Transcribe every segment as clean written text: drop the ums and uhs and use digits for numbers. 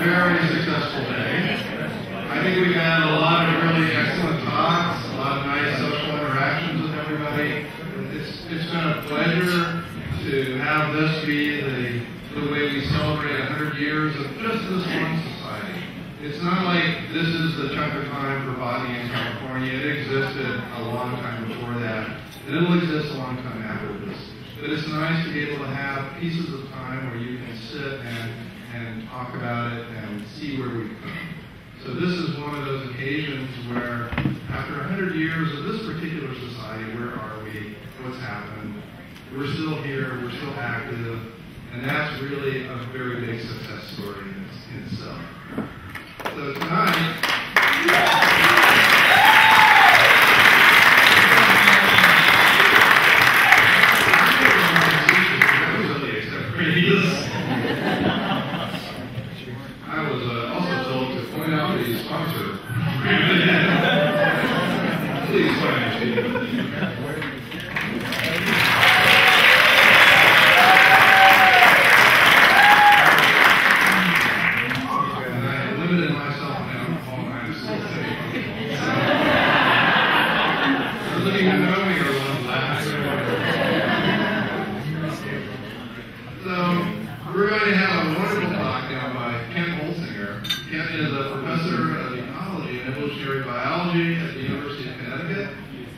very successful day. I think we've had a lot of really excellent talks, a lot of nice social interactions with everybody. It's been a pleasure to have this be the way we celebrate 100 years of just this one society. It's not like this is the chunk of time for botany in California. It existed a long time before that, and it'll exist a long time after this. But it's nice to be able to have pieces of time where you can sit and talk about it and see where we've come. So this is one of those occasions where, after 100 years of this particular society, where are we? What's happened? We're still here. We're still active. And that's really a very big success story in itself. So tonight, I was also told to point out the sponsor. Please find we're going to have a wonderful talk now by Holsinger. Ken is a professor of ecology and evolutionary biology at the University of Connecticut.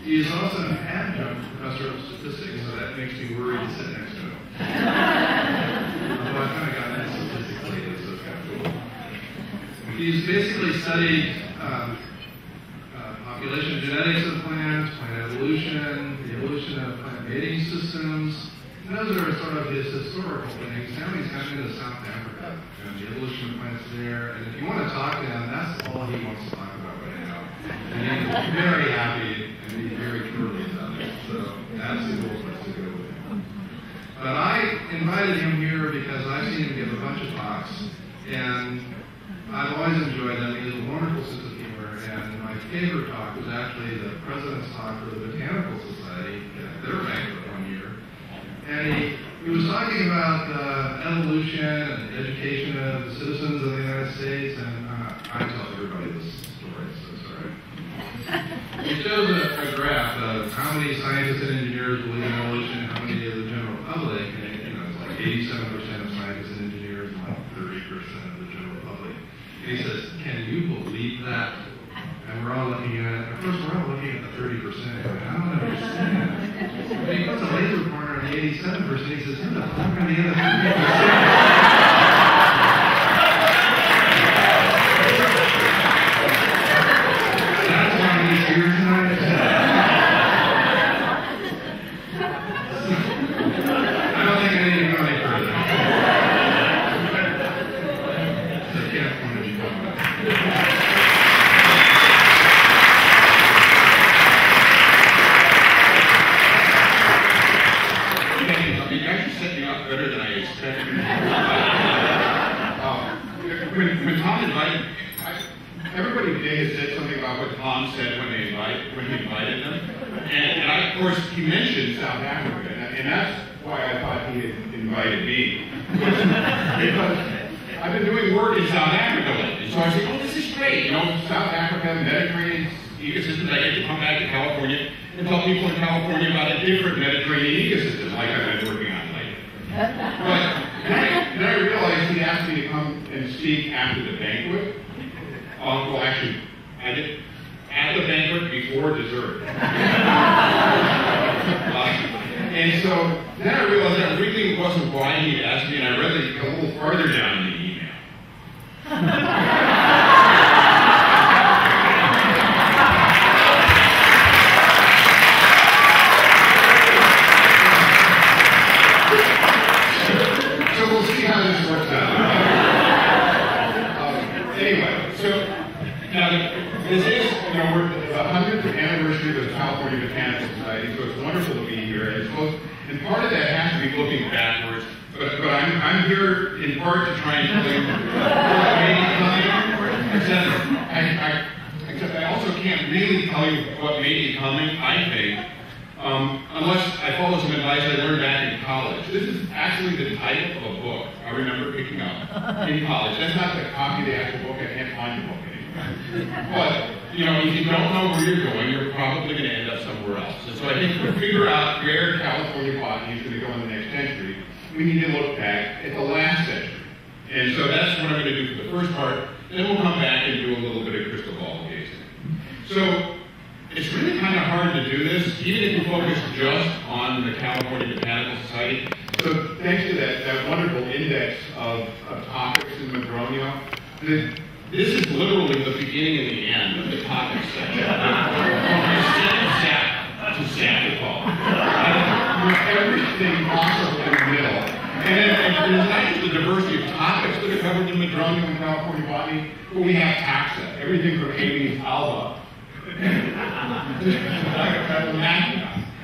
He is also an adjunct professor of statistics, so that makes me worried to sit next to him. Although I kind of got that statistics lately, so it's kind of cool. He's basically studied population genetics of plants, plant evolution, the evolution of plant mating systems. And those are sort of his historical things. Now he's coming into South Africa and the evolution of plants there. And if you want to talk to him, that's all he wants to talk about right now. And he's very happy and he's very curious about it. So that's the goal for us to go with him. But I invited him here because I've seen him give a bunch of talks. And I've always enjoyed them. He has a wonderful sense of humor. And my favorite talk was actually the president's talk for the Botanical Society at their banquet one year. And he was talking about evolution and education of the citizens of the United States, and I tell everybody this story, so it's all right. He shows a graph of how many scientists and engineers believe in evolution, and how many of the general public, and it's like 87% of scientists and engineers, and like 30% of the general public. And he says, can you believe that? And we're all looking at it. Of course, we're all looking at the 30%. I don't understand. When he puts a laser pointer on the 87%, he says, who the fuck are the other 30%? That's why he's here tonight. I don't think I need to go any further. So I can't point at you. Better than I expected. When Tom invited, everybody today has said something about what Tom said when he invited them, and of course he mentioned South Africa, and that's why I thought he had invited me, because I've been doing work in South Africa lately, so I said, oh, this is great, South Africa, Mediterranean ecosystems. I get to come back to California and tell people in California about a different Mediterranean ecosystem, like I've been working on lately. But then I realized he asked me to come and speak after the banquet. Well, actually, I did at the banquet before dessert. And so then I realized that really wasn't why he asked me, and I read it a little farther down in the email. This is, we're the 100th anniversary of the California Botanical Society, so it's wonderful to be here. And part of that has to be looking backwards, but I'm here in part to try and tell you what may be coming, except I also can't really tell you what may be coming, I think, Unless I follow some advice I learned back in college. This is actually the title of a book I remember picking up in college. That's not the copy of the actual book. I can't find the book anymore. But, you know, if you don't know where you're going, you're probably going to end up somewhere else. And so I think to figure out where California botany is going to go in the next century, we need to look back at the last century. And so that's what I'm going to do for the first part. Then we'll come back and do a little bit of crystal ball gazing. So it's really kind of hard to do this, even if you focus just on the California Botanical Society. So thanks to that wonderful index of topics in Madronio, this is literally the beginning and the end of the topics section. From sap to sabbatical. Everything possible in the middle. And it's not just the diversity of topics that are covered in Madronio and California botany, but we have taxa, everything from Amy's alba.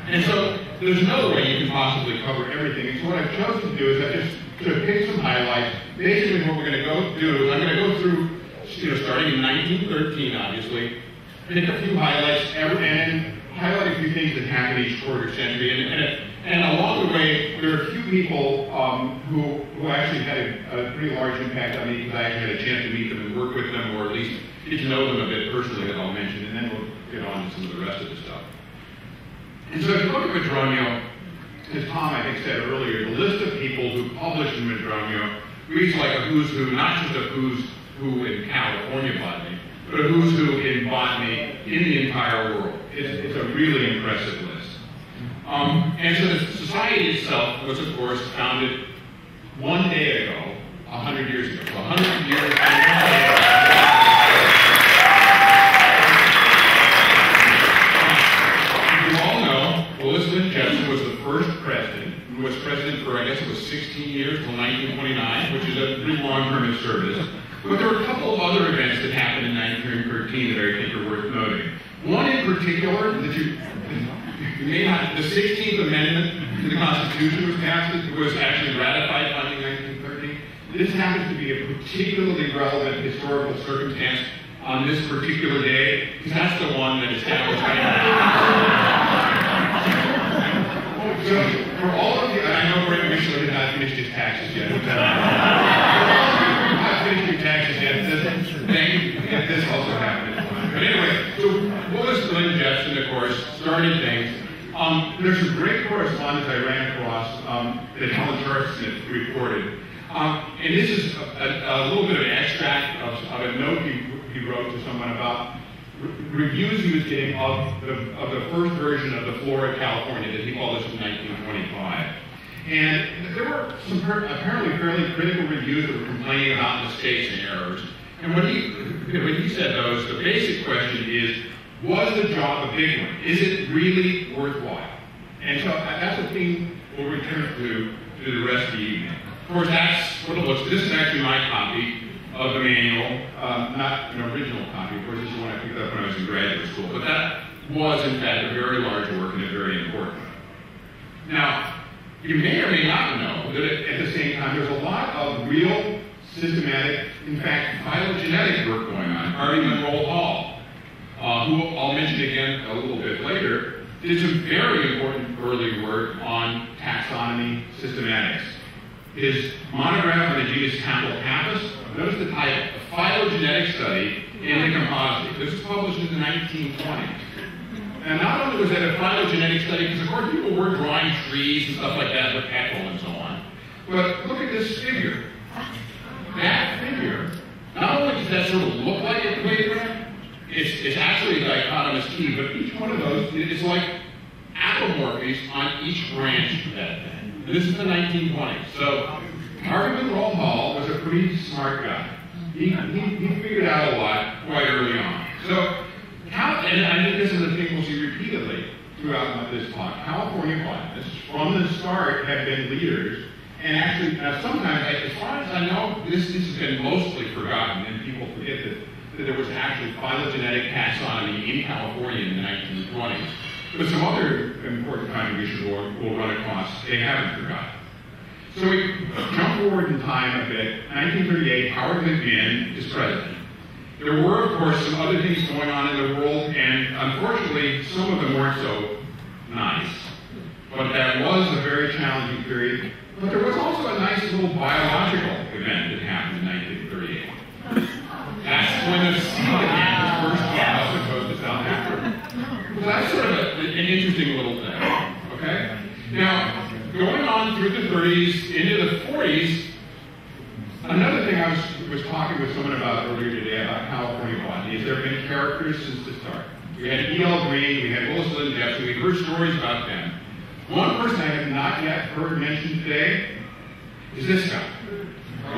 And so there's no way you can possibly cover everything. And so what I've chosen to do is I just to pick some highlights. Basically what we're going to go do is I'm going to go through, starting in 1913, obviously, pick a few highlights and highlight a few things that happened each quarter century. And along the way, there are a few people who actually had a pretty large impact on me because I actually had a chance to meet them and work with them, or at least get to know them a bit personally that I'll mention, and then we'll get on to some of the rest of the stuff. And so if you look at Madronio, as Tom, I think, said earlier, the list of people who published in Madronio reads like a who's who, not just a who's who in California botany, but a who's who in botany in the entire world. It's a really impressive list. And so the society itself was, of course, founded one day ago, 100 years ago. 100 years ago. You all know, Elizabeth Jepson was the first president, who was president for, I guess it was 16 years, till 1929, which is a pretty long term of service. But there were a couple of other events that happened in 1913 that I think are worth noting. One in particular, that you may not, the 16th Amendment to the Constitution was passed, it was actually ratified in 1913. This happens to be a particularly relevant historical circumstance on this particular day, because that's the one that established So, for all of you, and I know Brent Michelin has not finished his taxes yet. Not finished your taxes yet. This also happened. But anyway, so Willis Lynn Jepson, of course, started things. There's some great correspondence I ran across that Helen Charles-Smith reported. And this is a little bit of an extract of a note he wrote to someone about reviews he was getting of the first version of the Flora California that he published in 1925. And there were some apparently fairly critical reviews that were complaining about mistakes and errors. And when he said those, the basic question is, was the job a big one? Is it really worthwhile? And so that's a theme we'll return to the rest of the evening. Of course, that's what it looks like. This is actually my copy of the manual, not an original copy. Of course, this is one I picked up when I was in graduate school. But that was, in fact, a very large work and a very important one. Now, you may or may not know that at the same time, there's a lot of real, systematic, in fact, phylogenetic work going on. Harvey Monroe Hall, who I'll mention again a little bit later, did some very important early work on taxonomy systematics. His monograph on the genus Campbell-Papus, notice the title, A Phylogenetic Study in the Composite. This was published in the 1920s. And not only was that a phylogenetic study, because of course people were drawing trees and stuff like that with Haeckel and so on, but look at this figure. That figure, not only does that sort of look like a cladograph, it's actually a dichotomous key, but each one of those is like apomorphies on each branch of that thing. And this is the 1920s. So Harvey Monroe Hall was a pretty smart guy. He figured out a lot quite early on. So, and I think this is a thing we'll see repeatedly throughout this talk. California botanists, from the start, have been leaders. And actually, sometimes, as far as I know, this has been mostly forgotten, and people forget that there was actually phylogenetic taxonomy in California in the 1920s. But some other important contributions we'll run across, they haven't forgotten. So we jump forward in time a bit. 1938, Howard McMahon is president. There were, of course, some other things going on in the world, and unfortunately, some of them weren't so nice. But that was a very challenging period. But there was also a nice little biological event that happened in 1938. That's when the sea began the first off the coast of South Africa. So that's sort of an interesting little thing. Okay? Now, going on through the 30s into the 40s, another thing I was talking with someone about earlier today about California botany is there have been characters since the start. We had E.L. Green, we had Willis Lynn Jepson, we heard stories about them. One person I have not yet heard mentioned today is this guy,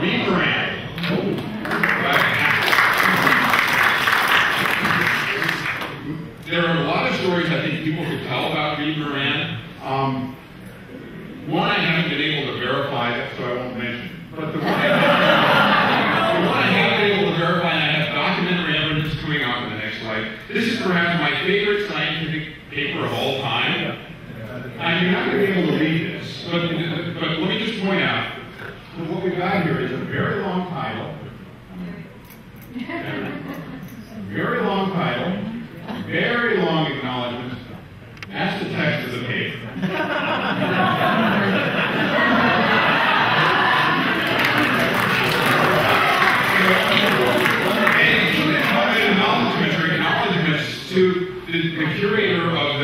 Reed Moran. There are a lot of stories I think people could tell about Reed Moran. One I haven't been able to verify, so I won't mention. But the one I have been able to verify, and I have documentary evidence coming out in the next slide. This is perhaps my favorite scientific paper of all time. I'm not going to be able to read this, but let me just point out that what we've got here is a very long title. Very long title. Very long acknowledgement. That's the text of the paper. Acknowledgments to the curator of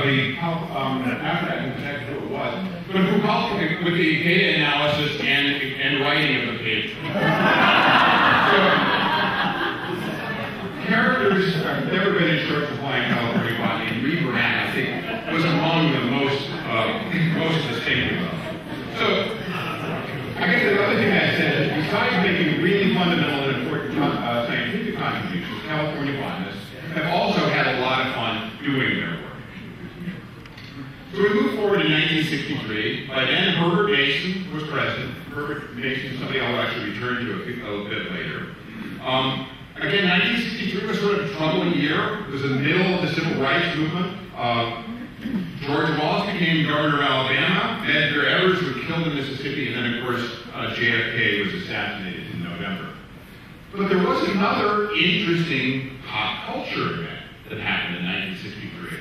the after that text who it was, but who helped with the data analysis and writing of the paper. Characters have never been in short supply in California botany, and Reed Moran, I think, was among the most distinctive. So, I guess the other thing I said is, besides making really fundamental and important scientific contributions, California botanists have also had a lot of fun doing their work. So we move forward to 1963. By then, Herbert Mason was president. Herbert Mason, somebody I'll actually return to a little bit later. Again, 1963 was sort of a troubling year. It was in the middle of the civil rights movement. George Wallace became governor of Alabama. Medgar Evers was killed in Mississippi. And then, of course, JFK was assassinated in November. But there was another interesting pop culture event that happened in 1963.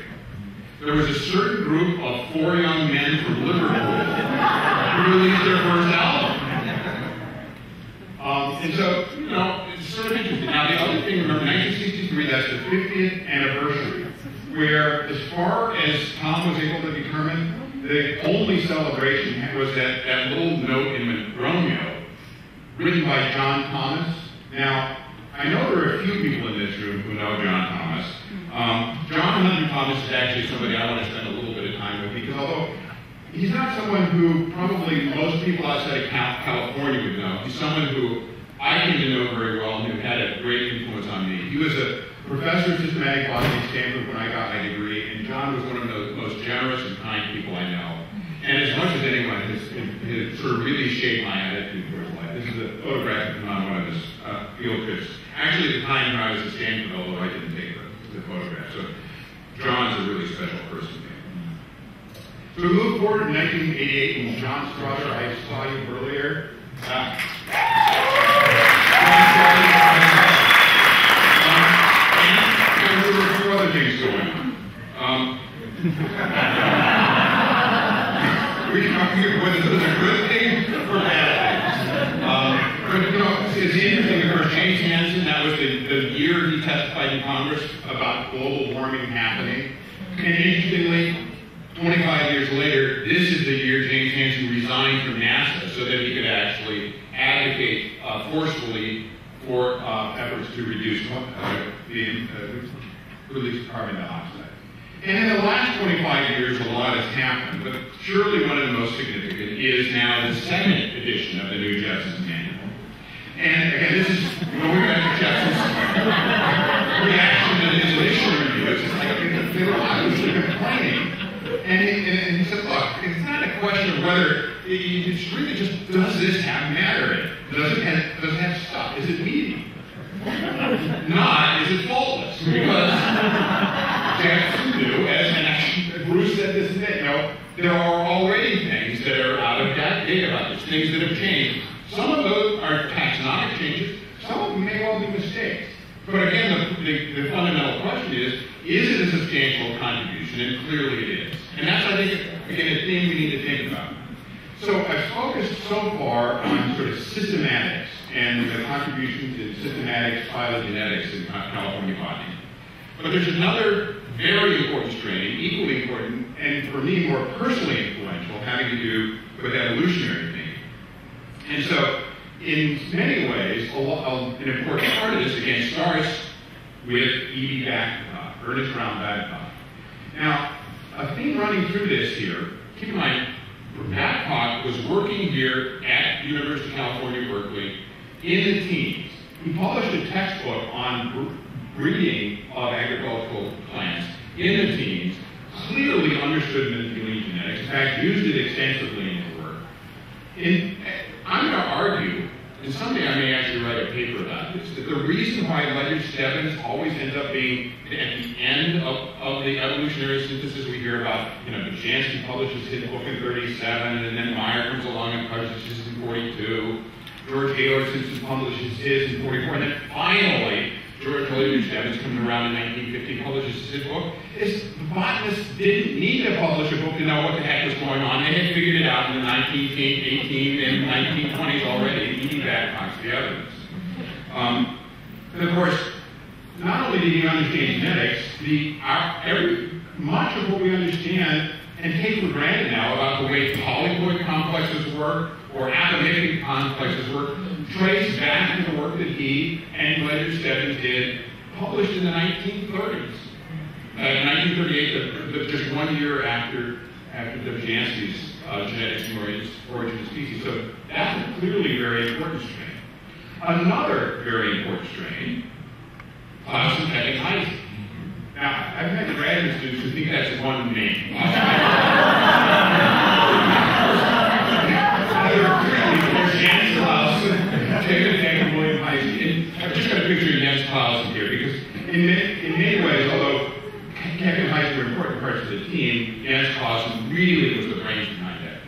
There was a certain group of 4 young men from Liverpool who released their first album. And so, you know, it's sort of interesting. Now, the other thing, remember, 1963, that's the 50th anniversary, where, as far as Tom was able to determine, the only celebration was that little note in Romeo, written by John Thomas. Now, I know there are a few people in this room who know John Thomas. John Hunter Thomas is actually somebody I want to spend a little bit of time with, because although he's not someone who probably most people outside of California would know, he's someone who I came to know very well and who had a great influence on me. He was a professor of systematic botany at Stanford when I got my degree, and John was one of the most generous and kind people I know. And as much as anyone, has sort of really shaped my attitude towards life. This is a photograph of him on one of his field trips. Actually, at the time when I was at Stanford, although I didn't take the photograph. So John's a really special person to me. So we move forward to 1988, and John Strother, I saw you earlier. And there were a few other things going on. We can argue whether this is a good thing or bad thing. But you know, it's interesting. Of course, James Hansen, that was the year he testified in Congress about global warming happening. And interestingly, 25 years later, this is the year James Hansen resigned from NASA so that he could actually advocate forcefully for efforts to reduce the release of carbon dioxide. And in the last 25 years, a lot has happened, but surely one of the most significant is now the second edition of the new Jepson's Manual. And again, this is, when we read Jepson's reaction to his literature review, it's like they were obviously complaining. And he said, look, it's not a question of whether, it's really just, does this have matter in it? Does it have stuff? Is it meaty? Not, is it faultless? Because Jackson knew, and Bruce said this today, you know, there are already things that are out of date about this, things that have changed. Some of those are taxonomic changes, some of them may well be mistakes. But again, the fundamental question is it a substantial contribution? And clearly it is. And that's, I think, again, a thing we need to think about. So I've focused so far on sort of systematics and the contribution to systematics, phylogenetics in California botany. But there's another very important strain, equally important, and for me more personally influential, having to do with evolutionary thinking. And so, in many ways, an important part of this, again, starts with E.B. Babcock, Ernest Brown Babcock. Now, a theme running through this here, keep in mind, Babcock was working here at University of California, Berkeley, in the teens. He published a textbook on breeding of agricultural plants in the teens, clearly understood Mendelian genetics, in fact, used it extensively in his work. I'm going to argue, and someday I may actually write a paper about this, that the reason why Ledyard Stebbins always ends up being at the end of the evolutionary synthesis we hear about, Jansky publishes his book in 37, and then Meyer comes along and publishes his in 42, George Taylor Simpson publishes his in 44, and then finally, George Ledyard Stebbins comes around in 1950 and publishes his book. The botanists didn't need to publish a book to know what the heck was going on. They had figured it out in the 1918 and 1920s already. E.B. Babcock's the evidence. And of course, not only did he understand genetics, much of what we understand and take for granted now about the way polyploid complexes work or apomictic complexes work trace back to the work that he and Ledyard Stebbins did, published in the 1930s. In 1938, just 1 year after Jansky's Genetics and Origin of Species. So that's a clearly very important strain. Another very important strain, synthetic hyphae. Now, I've had graduate students who think that's one name. Jens Clausen, David and William Hyphae. I've just got a picture of Jens Clausen here because in many ways, although Keck and Hyphae were important parts of the team, Jens Clausen really was the brains behind that.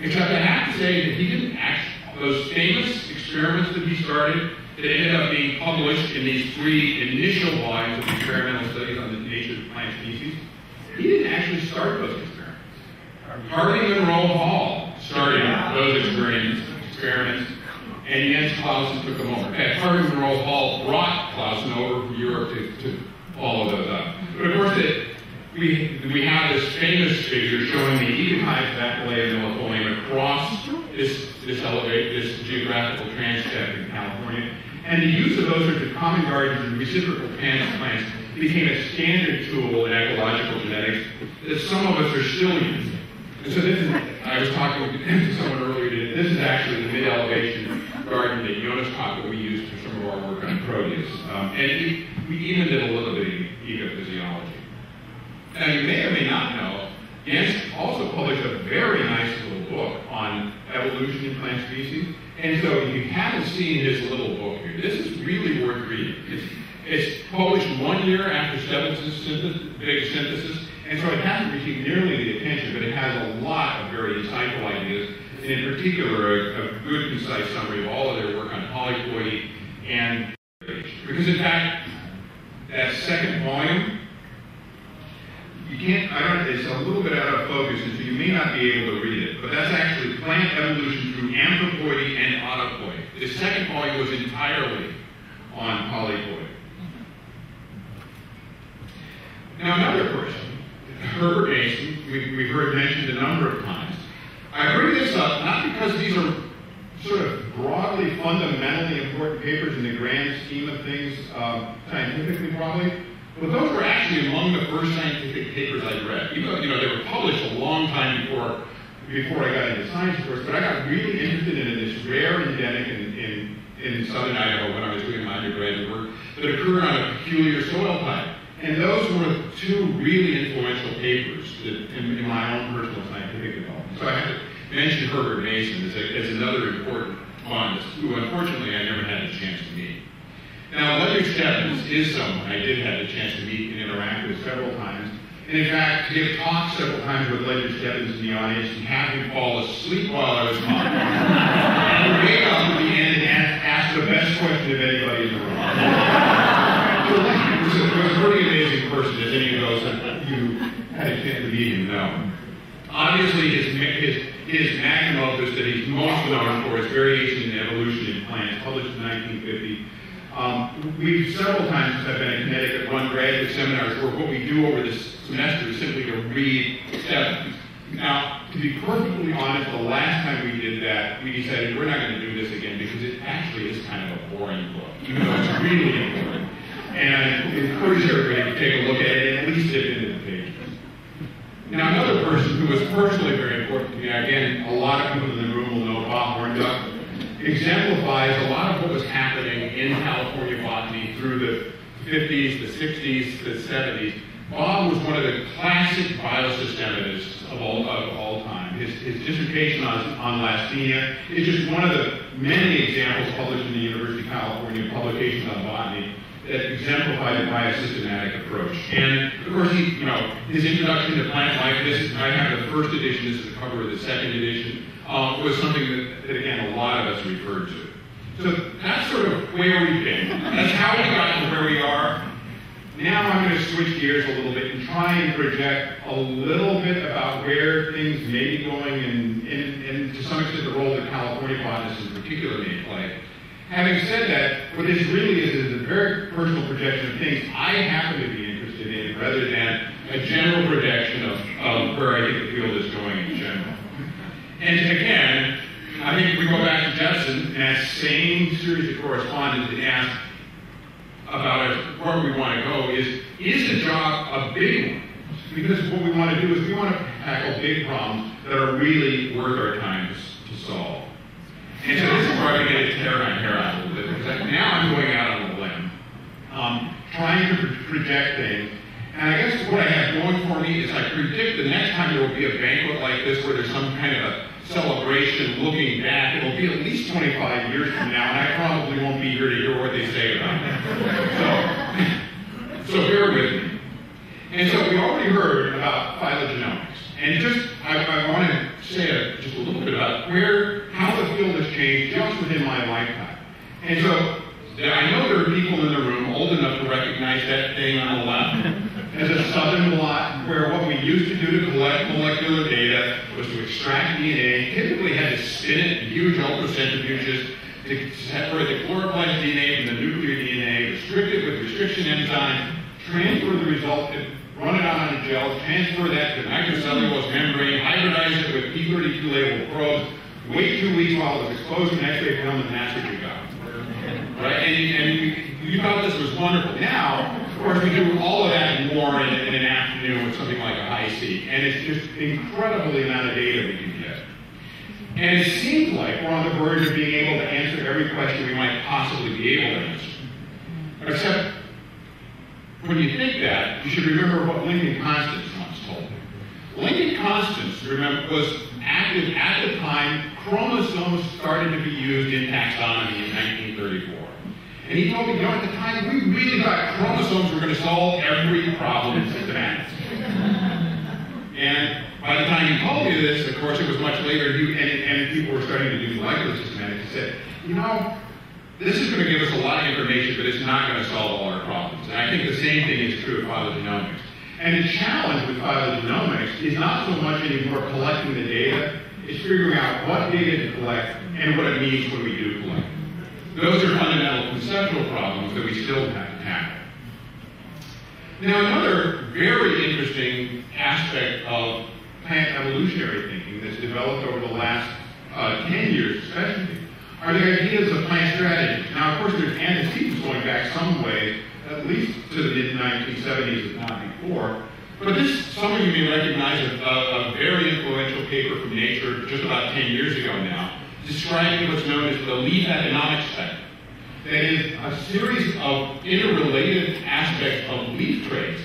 Except I have to say that he didn't actually, those famous experiments that he started, that ended up being published in these 3 initial volumes of experimental studies on the nature of plant species, he didn't actually start those experiments. Harding and Roald Hall started those experiments, and Jens Clausen took them over. In fact, Harding and Roald Hall brought Clausen over from Europe to follow those up. But of course, we have this famous figure showing the Edenhive, Bacillea, and Millefolium across this geographical transect in California. And the use of those sorts of common gardens and reciprocal plants became a standard tool in ecological genetics that some of us are still using. And so this is, I was talking to someone earlier today, this is actually the mid-elevation garden that Jonas Kopp that we used for some of our work on Proteus. And we even did a little bit of ecophysiology. Now you may or may not know, Jens also published a very nice little book on evolution in plant species. And so if you haven't seen his little book here, this is really worth reading. It's published 1 year after Stebbins' big synthesis, and so it hasn't received nearly the attention, but it has a lot of very insightful ideas, and in particular, a good, concise summary of all of their work on polyploidy and because in fact, that second volume, it's a little bit out of focus, and so you may not be able to read it, but that's actually plant evolution through anthropoidy and autoploidy. The second volume was entirely on polyploidy. Now another person, Herbert Mason, we've heard mentioned a number of times. I bring this up not because these are sort of broadly, fundamentally important papers in the grand scheme of things, scientifically probably, but those were actually among the first scientific papers I read. Even though, they were published a long time before I got into science, of course, but I got really interested in this rare endemic in southern Idaho when I was doing my undergraduate work that occurred on a peculiar soil type. And those were 2 really influential papers in my own personal scientific development. So I have to mention Herbert Mason as another important one, who unfortunately I never had a chance to meet. Now, Ledyard Stebbins is someone I did have the chance to meet and interact with several times. And in fact, to give talks several times with Ledyard Stebbins in the audience and have him fall asleep while I was talking. And wake up at the end and ask the best question of anybody in the room. was a pretty amazing person, as any of those that you had a chance to meet him know. Obviously, his magnum opus that he's most known for is Variation in Evolution in Plants, published in 1950. We've several times, since I've been in Connecticut, run graduate seminars where what we do over this semester is simply to read studies. Now, to be perfectly honest, the last time we did that, we decided we're not going to do this again because it actually is kind of a boring book, even though it's really important. And I encourage everybody to take a look at it and at least dip into the pages. Now, another person who was personally very important to me, again, a lot of people in the room will know Bob Hornduck, exemplifies a lot of what was happening in California botany through the 50s, the 60s, the 70s. Bob was one of the classic biosystematists of all time. His dissertation on Lasthenia is just one of the many examples published in the University of California publications on botany that exemplify the biosystematic approach. And of course, his introduction to plant life, I have the first edition, this is the cover of the second edition, was something that again, a lot of us referred to. So that's sort of where we've been. That's how we got to where we are. Now I'm going to switch gears a little bit and try and project a little bit about where things may be going and to some extent the role that California botanists in particular may play. Having said that, what this really is a very personal projection of things I happen to be interested in rather than a general projection of where I think the field is going in general. And again, I think if we go back to Jepson and that same series of correspondence that asked about where we want to go is the job a big one? Because what we want to do is we want to tackle big problems that are really worth our time to solve. And so this is where I begin to tear my hair out a little bit, because now I'm going out on a limb, trying to project things. And I guess what I have going for me is I predict the next time there will be a banquet like this where there's some kind of a celebration looking back, it will be at least 25 years from now, and I probably won't be here to hear what they say about it. So bear with me. And so we already heard about phylogenomics. And I want to say just a little bit about how the field has changed just within my lifetime. And so I know there are people in the room old enough to recognize that thing on the left as a southern blot where what we used to do to collect molecular data was to extract DNA, typically had to spin it in huge ultracentrifuges to separate the chloroplast DNA from the nuclear DNA, restrict it with restriction enzymes, transfer the result, run it out on a gel, transfer that to nitrocellulose membrane, hybridize it with P32 labeled probes, wait 2 weeks while it was exposed to X-ray film, and that's what you got. Right? And you thought this was wonderful. Now, of course, we do all of that and more in an afternoon with something like a high-C, and it's just incredibly amount of data we can get. And it seems like we're on the verge of being able to answer every question we might possibly be able to answer. Except, when you think that, you should remember what Lincoln Constance once told me. Lincoln Constance, remember, was active at the time chromosomes started to be used in taxonomy in 1934. And he told me, at the time, we really thought chromosomes were going to solve every problem in systematics. And by the time he told me this, of course, it was much later, and people were starting to do molecular systematics. He said, this is going to give us a lot of information, but it's not going to solve all our problems. And I think the same thing is true of phylogenomics. And the challenge with phylogenomics is not so much anymore collecting the data, it's figuring out what data to collect and what it means when we do collect. Those are fundamental conceptual problems that we still have to tackle. Now, another very interesting aspect of plant evolutionary thinking that's developed over the last 10 years especially are the ideas of plant strategies. Now, of course, there's antecedents going back some way, at least to the mid-1970s, if not before. But this, some of you may recognize a very influential paper from Nature just about 10 years ago now, describing what's known as the leaf economics cycle. That is a series of interrelated aspects of leaf traits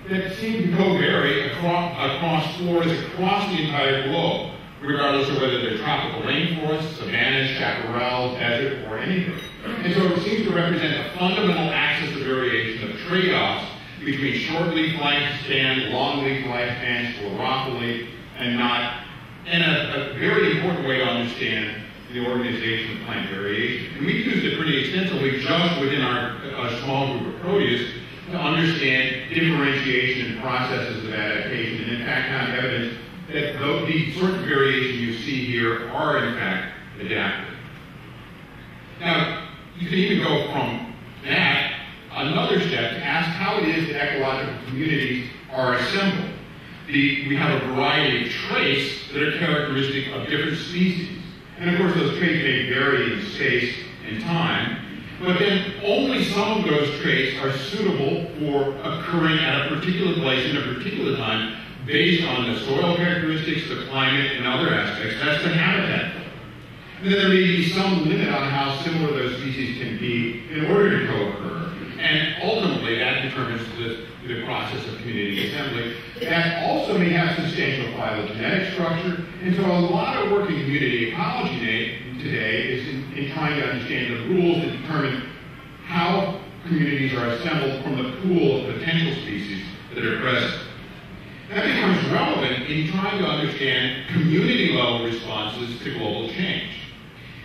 that seem to co-vary across floras across the entire globe, regardless of whether they're tropical rainforests, savannas, chaparral, desert, or anything. And so it seems to represent a fundamental axis of variation of trade-offs between short-leaf lifespan, long-leaf lifespan, sclerophyll, and a very important way to understand the organization of plant variation. And we've used it pretty extensively just within our small group of proteus to understand differentiation and processes of adaptation, and in fact found evidence that the sorts of variation you see here are in fact adaptive. Now, you can even go from that another step to ask how it is that ecological communities are assembled. We have a variety of traits that are characteristic of different species. And of course, those traits may vary in space and time, but then only some of those traits are suitable for occurring at a particular place in a particular time based on the soil characteristics, the climate, and other aspects. That's the habitat. And then there may be some limit on how similar those species can be in order to co-occur. And ultimately, that determines the process of community assembly. That also may have substantial phylogenetic structure. And so a lot of work in community ecology today is in trying to understand the rules that determine how communities are assembled from the pool of potential species that are present. That becomes relevant in trying to understand community-level responses to global change.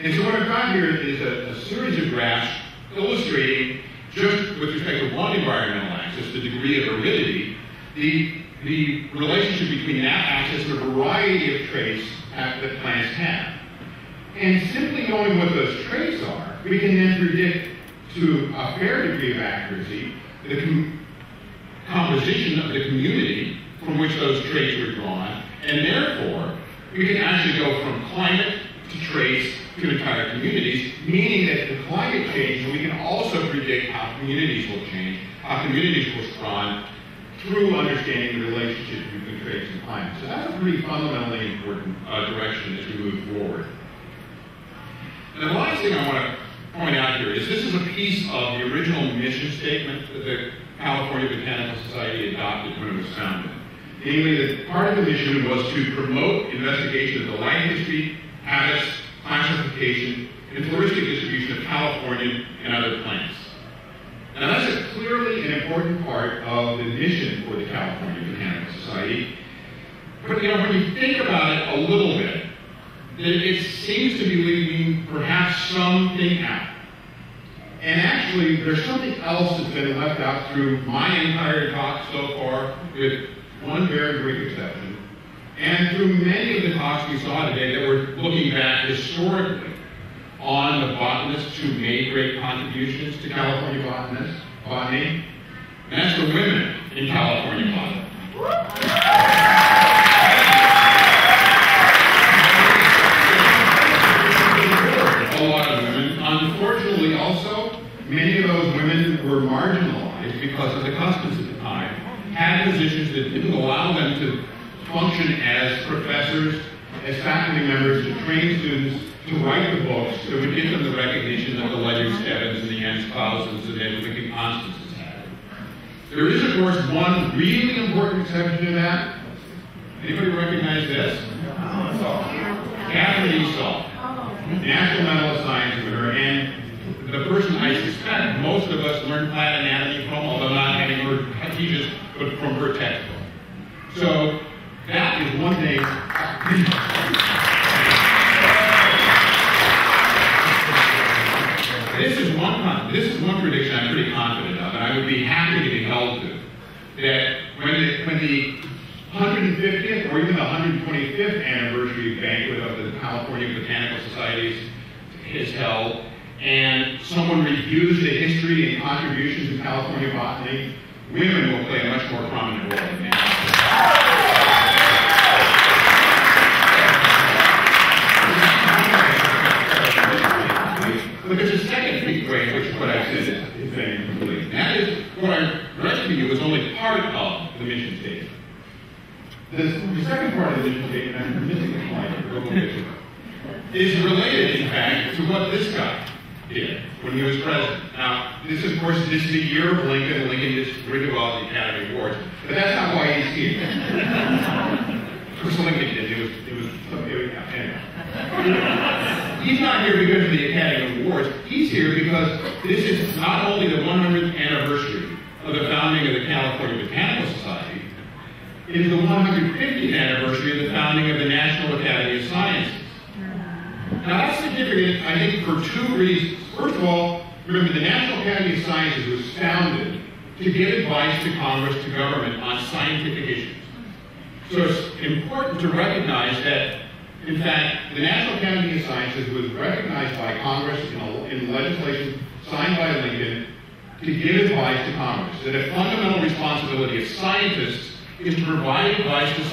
And so what I've got here is a series of graphs illustrating, just with respect to one environmental axis, the degree of aridity, the relationship between that axis and a variety of traits that plants have. And simply knowing what those traits are, we can then predict to a fair degree of accuracy the composition of the community from which those traits were drawn, and therefore we can actually go from climate to traits to entire communities, meaning that the climate change, we can also predict how communities will change, how communities will respond through understanding the relationship between traits and climate. So that's a pretty fundamentally important direction as we move forward. And the last thing I want to point out here is this is a piece of the original mission statement that the California Botanical Society adopted when it was founded. Namely, that part of the mission was to promote investigation of the life history, habits, classification, and floristic distribution of Californian and other plants. Now that's clearly an important part of the mission for the California Botanical Society. But when you think about it a little bit, it seems to be leaving perhaps something out. And actually, there's something else that's been left out through my entire talk so far, with one very brief exception, and through many of the talks we saw today that were looking back historically on the botanists who made great contributions to California botany, and that's the women in California botany. A lot of women. Unfortunately, also, many of those women were marginalized because of the customs at the time, had positions that didn't allow them to function as professors, as faculty members, to train students, to write the books that would give them the recognition that the Ledyard Stebbins and the Jens Clausens and the Edwin Constances had. There is, of course, one really important exception to that. Anybody recognize this? Catherine Esau, National Medal of Science winner, and the person I suspect most of us learned plant anatomy from, although not having her teachers, but from her textbook. So that is one thing. This is one prediction I'm pretty confident of, and I would be happy to be held to, that when the 150th or even the 125th anniversary banquet of the California Botanical Society is held, and someone reviews the history and contributions of California botany, women will play a much more prominent role than men. But there's a second big way in which what I said is very incomplete. And that is, what I read to you was only part of the mission statement. The second part of the mission statement, I'm missing a slide, is related, in fact, to what this guy did when he was president. Now, this is the year of Lincoln. Lincoln just rigged all the Academy Awards. But that's not why he's here. Of course, Lincoln did. Anyway. He's not here because of the Academy Awards. He's here because this is not only the 100th anniversary of the founding of the California Botanical Society, it is the 150th anniversary of the founding of the National Academy of Sciences. Now that's significant, I think, for two reasons. First of all, remember the National Academy of Sciences was founded to give advice to Congress, to government on scientific issues. So it's important to recognize that, in fact, the National Academy of Sciences was recognized by Congress in legislation signed by Lincoln to give advice to Congress. That a fundamental responsibility of scientists is to provide advice to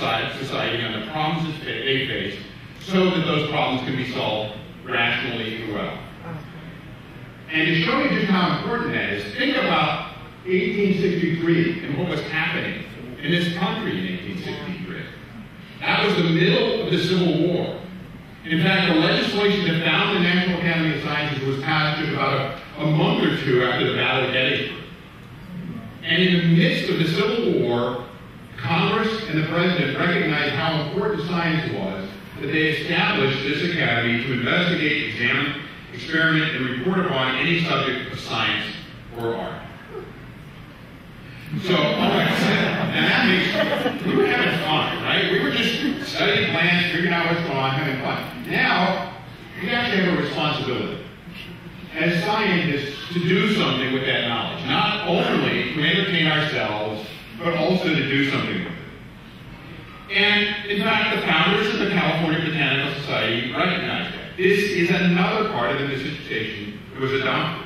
society on the problems that they face so that those problems can be solved rationally and well. And to show you just how important that is, think about 1863 and what was happening in this country in 1863. That was the middle of the Civil War. In fact, the legislation that found the National Academy of Sciences was passed just about a month or two after the Battle of Gettysburg. And in the midst of the Civil War, Congress and the President recognized how important science was that they established this academy to investigate, examine, experiment, and report upon any subject of science or art. So, all right, and that makes, we were having fun, right? We were just studying plants, figuring out what's going on, having fun. Now, we actually have a responsibility as scientists to do something with that knowledge. Not only to entertain ourselves, but also to do something with it. And, in fact, the founders of the California Botanical Society recognized that. This is another part of the dissertation that was adopted.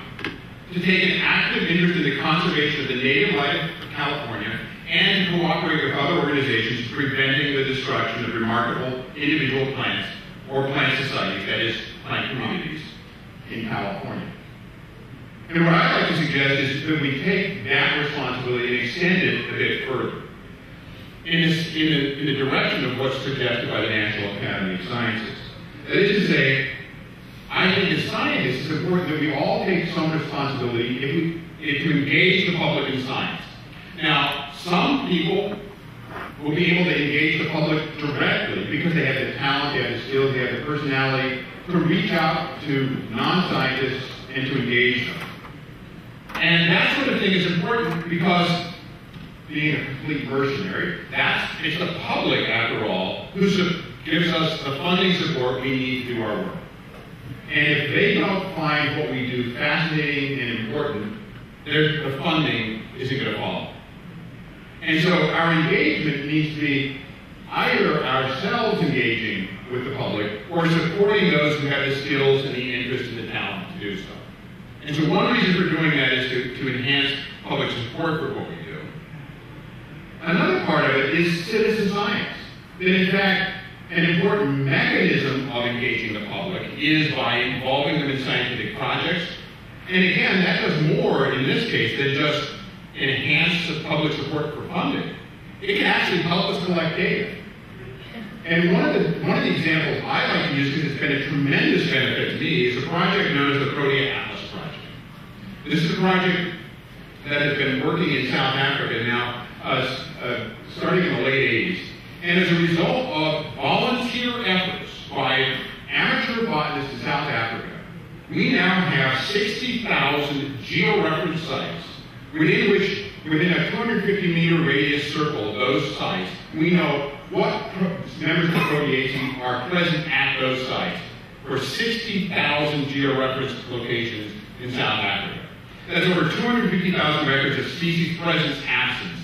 To take an active interest in the conservation of the native life of California and to cooperate with other organizations preventing the destruction of remarkable individual plants or plant societies, that is, plant communities, in California. And what I'd like to suggest is that we take that responsibility and extend it a bit further in the direction of what's suggested by the National Academy of Sciences. That is to say, I think as scientists, it's important that we all take some responsibility to engage the public in science. Now, some people will be able to engage the public directly because they have the talent, they have the skills, they have the personality to reach out to non-scientists and to engage them. And that sort of thing is important because being a complete mercenary, it's the public, after all, who gives us the funding support we need to do our work. And if they don't find what we do fascinating and important, the funding isn't going to follow. And so our engagement needs to be either ourselves engaging with the public or supporting those who have the skills and the interest and the talent to do so. And so one reason for doing that is to enhance public support for what we do. Another part of it is citizen science. That in fact, an important mechanism of engaging the public is by involving them in scientific projects. And again, that does more in this case than just enhance the public support for funding. It can actually help us collect data. And one of the examples I like to use, because it's been a tremendous benefit to me, is a project known as the Protea Atlas Project. This is a project that has been working in South Africa now, starting in the late 80s. And as a result of volunteer efforts by amateur botanists in South Africa, we now have 60,000 georeference sites within a 250-meter radius circle of those sites, we know what members of the Proteaceae are present at those sites for 60,000 georeference locations in South Africa. That's over 250,000 records of species presence absence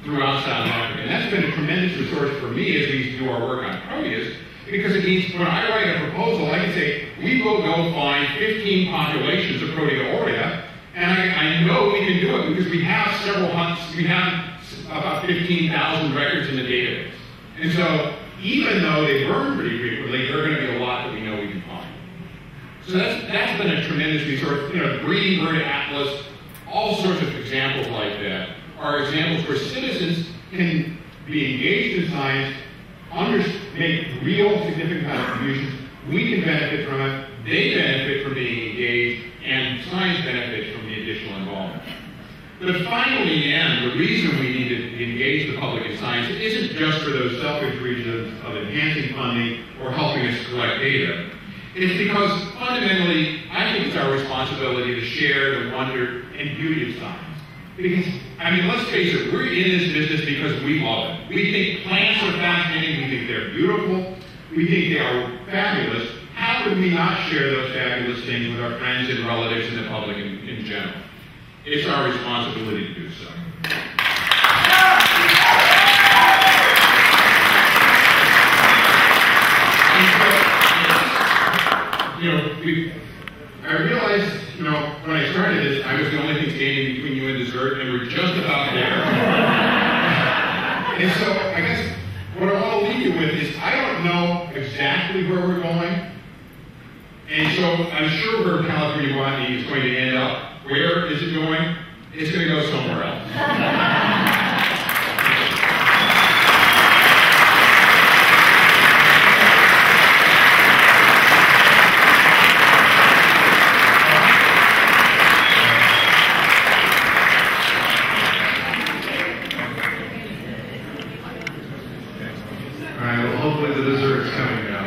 throughout South Africa. And that's been a tremendous resource for me as we do our work on Proteus, because it means when I write a proposal, I can say, we will go find 15 populations of Proteoria, and I know we can do it because we have several hunts, we have about 15,000 records in the database. And so, even though they burn pretty frequently, there are going to be a lot that we know we can find. So that's been a tremendous resource. Breeding bird atlas, all sorts of examples like that are examples where citizens can be engaged in science, make real significant contributions. We can benefit from it, they benefit from being engaged, and science benefits from the additional involvement. But finally, in the end, the reason we need to engage the public in science isn't just for those selfish reasons of enhancing funding or helping us collect data. It's because fundamentally, I think it's our responsibility to share the wonder and beauty of science. Because, let's face it, we're in this business because we love it. We think plants are fascinating, we think they're beautiful, we think they are fabulous. How could we not share those fabulous things with our friends and relatives and the public in general? it's our responsibility to do so. I realized, when I started this, I was the only thing standing between you and dessert, and we're just about there. And so, I guess, what I want to leave you with is, I don't know exactly where we're going, and so I'm sure where California Botany is going to end up. Where is it going? It's going to go somewhere else. Hopefully the dessert's coming now.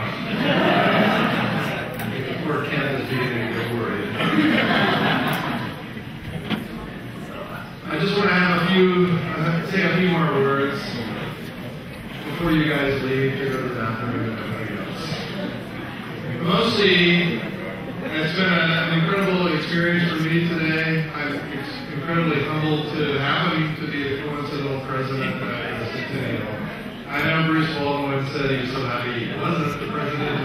Poor Kent is beginning to get worried. I just want to have say a few more words before you guys leave to go to the bathroom and everything else. Mostly, it's been an incredible experience for me today. I'm incredibly humbled to happen to be the coincidental president of the Centennial. I know Bruce Baldwin said he was so happy he wasn't the president.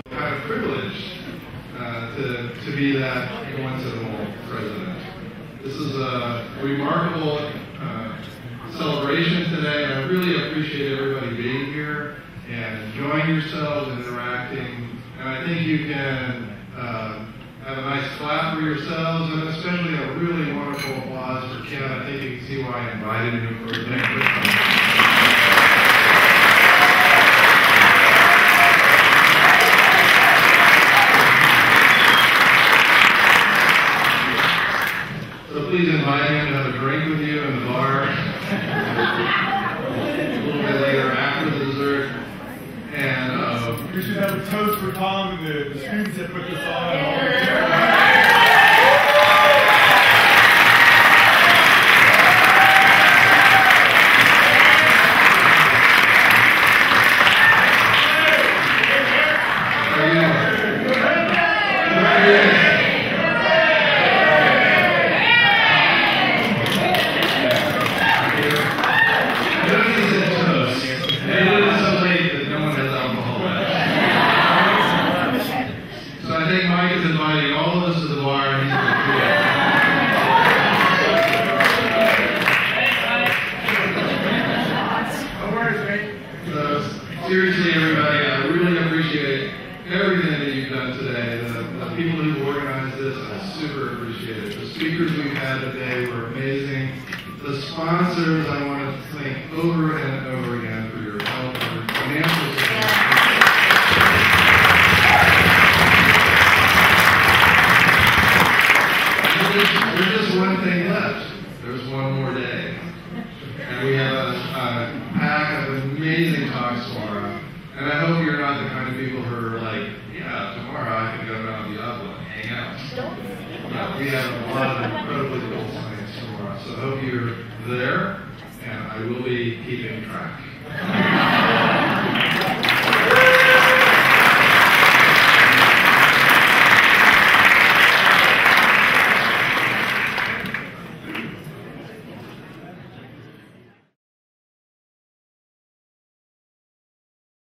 Kind of privileged to be that coincidental president. This is a remarkable celebration today. I really appreciate everybody being here and enjoying yourselves and interacting. And I think you can have a nice clap for yourselves, and especially a really wonderful applause for Ken. I think you can see why I invited him for the next So please invite him to have a drink with you in the bar a little bit later after the dessert. And we should have a toast for Tom and the students that put this on. Seriously, everybody, I really appreciate everything that you've done today. The people who organized this, I super appreciate it. The speakers we've had today were amazing. The sponsors, I want to thank over and over again for your help and your financial support. There's just one thing left. There's one more day. And we have a pack of amazing talks tomorrow. And I hope you're not the kind of people who are like, yeah, tomorrow I can go down to Diablo and hang out. We have a lot of incredibly cool science tomorrow. So I hope you're there, and I will be keeping track.